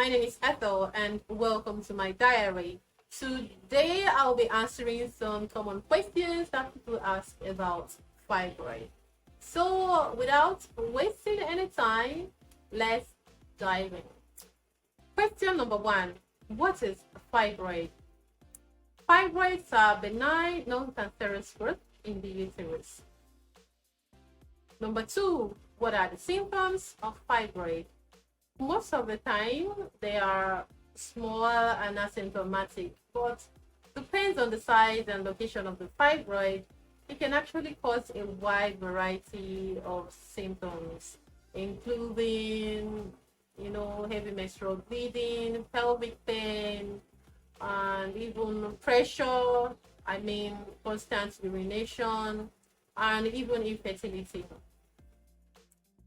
my name is Ethel and welcome to my diary. Today I'll be answering some common questions that people ask about fibroid. So without wasting any time, let's dive in. Question number one, what is fibroid? Fibroids are benign non-cancerous growth in the uterus. Number two, what are the symptoms of fibroid? Most of the time, they are small and asymptomatic, but depends on the size and location of the fibroid. It can actually cause a wide variety of symptoms, including, heavy menstrual bleeding, pelvic pain, and even pressure, constant urination, and even infertility.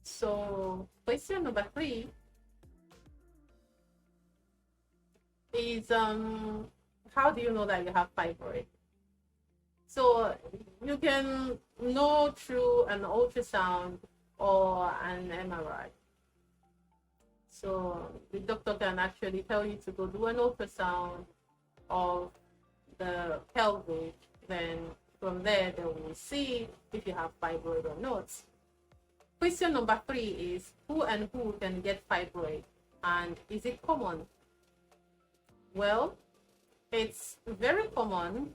So, question number three is how do you know that you have fibroid? So you can know through an ultrasound or an MRI. So the doctor can actually tell you to go do an ultrasound of the pelvic. Then from there they will see if you have fibroid or not. Question number three is who and who can get fibroid, and is it common? Well, it's very common,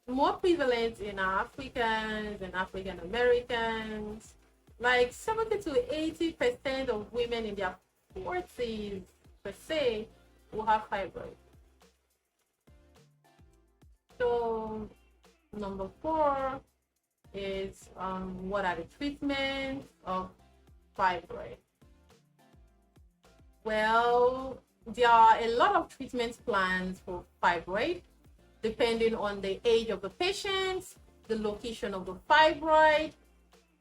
more prevalent in Africans and African Americans. Like 70 to 80% of women in their 40s per se will have fibroid. So number four is what are the treatments of fibroid? Well, there are a lot of treatment plans for fibroid, depending on the age of the patient, the location of the fibroid,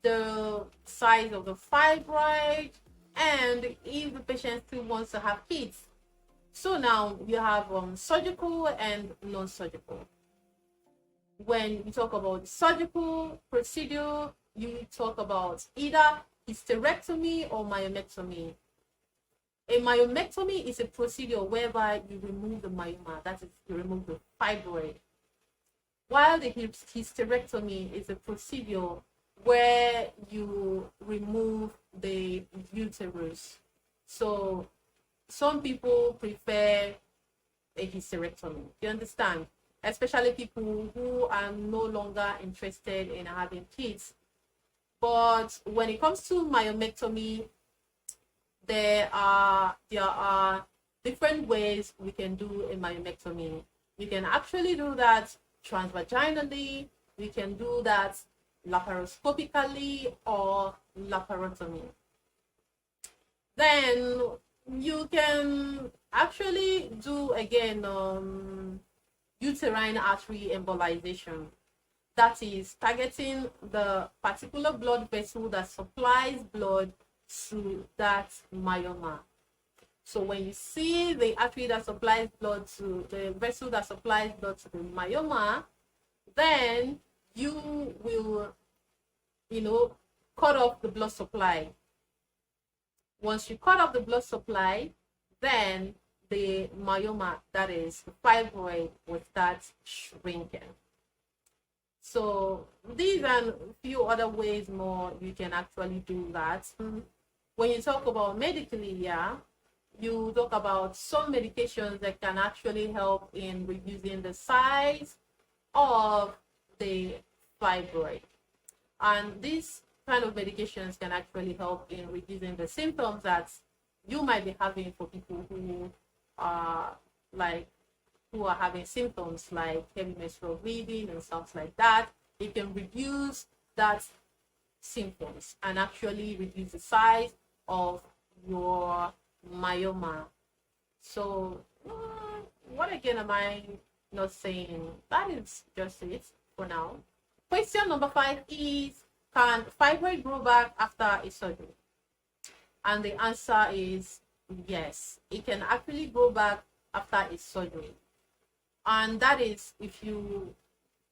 the size of the fibroid, and if the patient still wants to have kids. So now you have surgical and non-surgical. When you talk about surgical procedure, you talk about either hysterectomy or myomectomy. A myomectomy is a procedure whereby you remove the myoma, that is, you remove the fibroid. While the hysterectomy is a procedure where you remove the uterus. So some people prefer a hysterectomy. You understand? Especially people who are no longer interested in having kids. But when it comes to myomectomy, there are different ways we can do a myomectomy. We can actually do that transvaginally, we can do that laparoscopically, or laparotomy. Then you can actually do again uterine artery embolization. That is targeting the particular blood vessel that supplies blood to that myoma. So when you see the artery that supplies blood to the vessel that supplies blood to the myoma, then you will, cut off the blood supply. Once you cut off the blood supply, then the myoma, that is the fibroid, will start shrinking. So these are a few other ways more you can actually do that. When you talk about medically, you talk about some medications that can actually help in reducing the size of the fibroid. And these kind of medications can actually help in reducing the symptoms that you might be having for people who are having symptoms like heavy menstrual bleeding and stuff like that. It can reduce that symptoms and actually reduce the size of your myoma. So what again am I not saying? That is just it for now. Question number 5 is, can fibroid grow back after a surgery? And the answer is yes, it can actually grow back after a surgery. And that is if you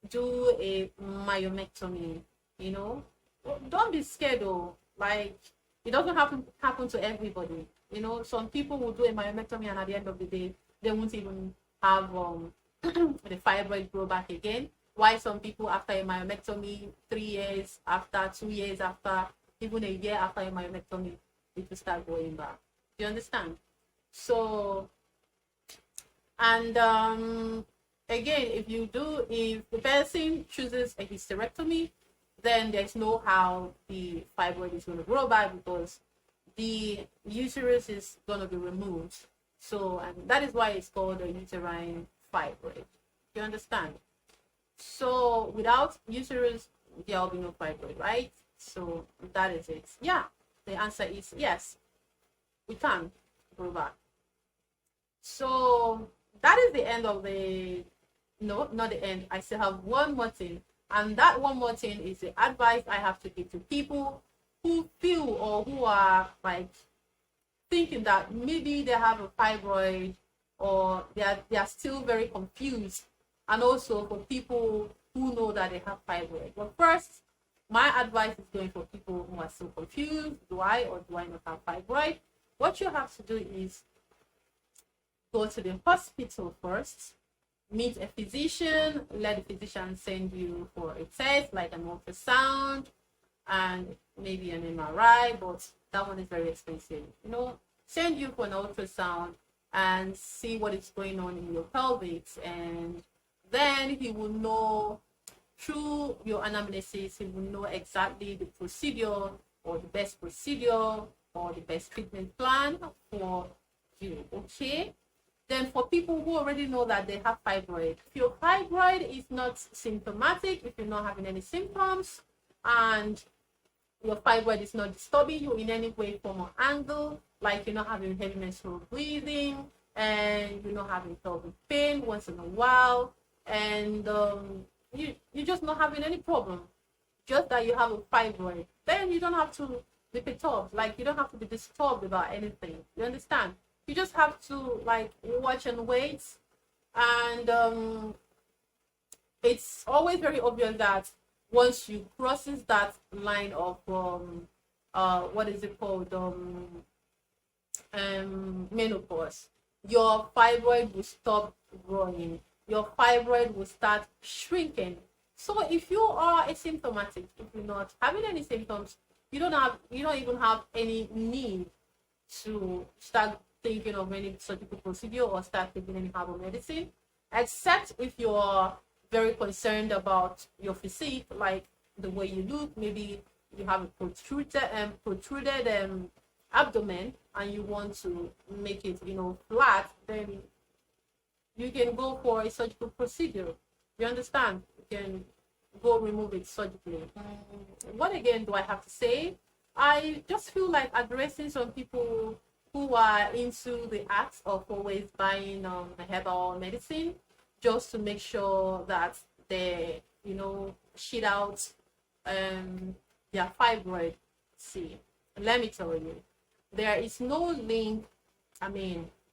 do a myomectomy, don't be scared though. Like, it doesn't happen to everybody. You know, some people will do a myomectomy and at the end of the day, they won't even have the fibroid grow back again. Why some people after a myomectomy, 3 years after, 2 years after, even a year after a myomectomy, it will start going back. Do you understand? So, and again, if the person chooses a hysterectomy, then there's no how the fibroid is going to grow back because the uterus is going to be removed. So, and that is why it's called a uterine fibroid. You understand? So, without uterus, there will be no fibroid, right? So, that is it. Yeah, the answer is yes, we can grow back. So, that is the end of the, no, not the end. I still have one more thing. And that one more thing is the advice I have to give to people who feel or who are like thinking that maybe they have a fibroid or they are still very confused, and also for people who know that they have fibroid. But first, my advice is going for people who are still confused. Do I or do I not have fibroid? What you have to do is go to the hospital first, meet a physician, let the physician send you for a test like an ultrasound and maybe an MRI, but that one is very expensive. You know, send you for an ultrasound and see what is going on in your pelvis, and then he will know through your anamnesis, he will know exactly the procedure or the best procedure or the best treatment plan for you. Okay? Then for people who already know that they have fibroid, if your fibroid is not symptomatic, if you're not having any symptoms, and your fibroid is not disturbing you in any way, form, or angle, like you're not having heavy menstrual bleeding, and you're not having pelvic pain once in a while, and you're just not having any problem, just that you have a fibroid, then you don't have to be perturbed. Like, you don't have to be disturbed about anything. You understand? You just have to like watch and wait, and it's always very obvious that once you crosses that line of what is it called, menopause, your fibroid will stop growing, your fibroid will start shrinking. So if you are asymptomatic, if you're not having any symptoms, you don't even have any need to start thinking of any surgical procedure or start taking any herbal medicine, except if you're very concerned about your physique, like the way you look. Maybe you have a protruded abdomen and you want to make it, flat, then you can go for a surgical procedure. You understand? You can go remove it surgically. What again do I have to say? I just feel like addressing some people who are into the act of always buying herbal medicine just to make sure that they, shit out their fibroid. See, let me tell you, there is no link,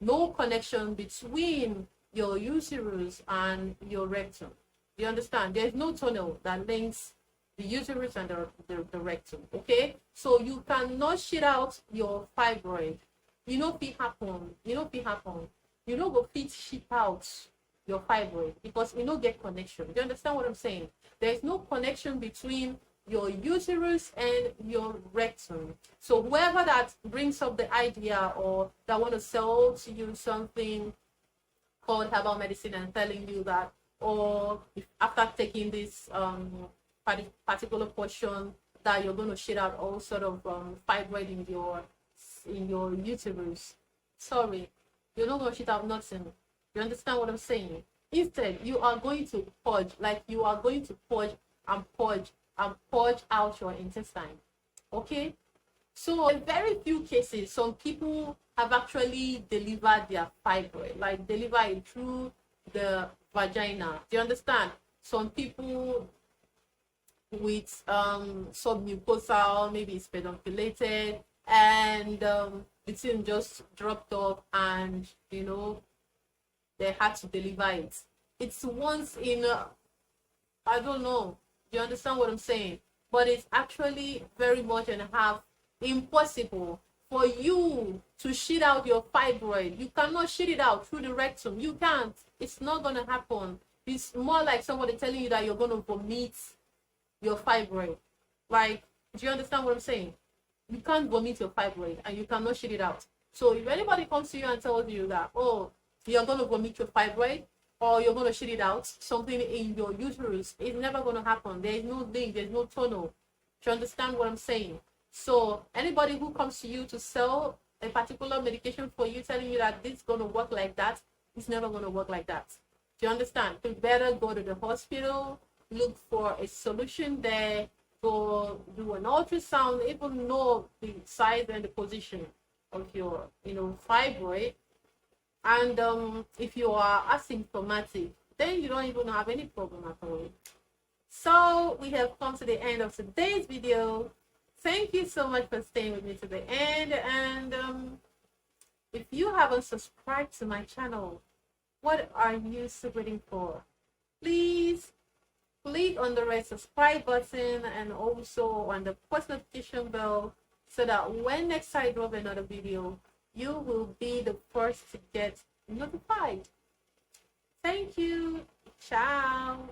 no connection between your uterus and your rectum. You understand? There's no tunnel that links the uterus and the rectum, okay? So you cannot shit out your fibroid. It happen. You know go fit shit out your fibroid because you don't get connection. Do you understand what I'm saying? There's no connection between your uterus and your rectum. So whoever that brings up the idea or that want to sell to you something called herbal medicine and telling you that, or if after taking this particular portion that you're going to shit out all sort of fibroid in your uterus, sorry, you're not going to shit out nothing. You understand what I'm saying? Instead, you are going to purge, like you are going to purge out your intestine. Okay? So in very few cases, some people have actually delivered their fibroid, like deliver it through the vagina. Do you understand? Some people with submucosal, maybe it's pedunculated, and the thing just dropped off, and they had to deliver it. It's once in I don't know. Do you understand what I'm saying? But it's actually very much and half impossible for you to shit out your fibroid. You cannot shit it out through the rectum. You can't. It's not going to happen. It's more like somebody telling you that you're going to vomit your fibroid. Like, do you understand what I'm saying? You can't vomit your fibroid and you cannot shit it out. So if anybody comes to you and tells you that, oh, you're going to vomit your fibroid or you're going to shit it out, something in your uterus, it's never going to happen. There is no link, there's no tunnel. Do you understand what I'm saying? So anybody who comes to you to sell a particular medication for you, telling you that this is going to work like that, it's never going to work like that. Do you understand? You better go to the hospital, look for a solution there, go do an ultrasound, even know the size and the position of your, fibroid. And if you are asymptomatic, then you don't even have any problem at all. So we have come to the end of today's video. Thank you so much for staying with me to the end. And if you haven't subscribed to my channel, what are you still waiting for? Please click on the red subscribe button and also on the post notification bell so that when next I drop another video, you will be the first to get notified. Thank you. Ciao.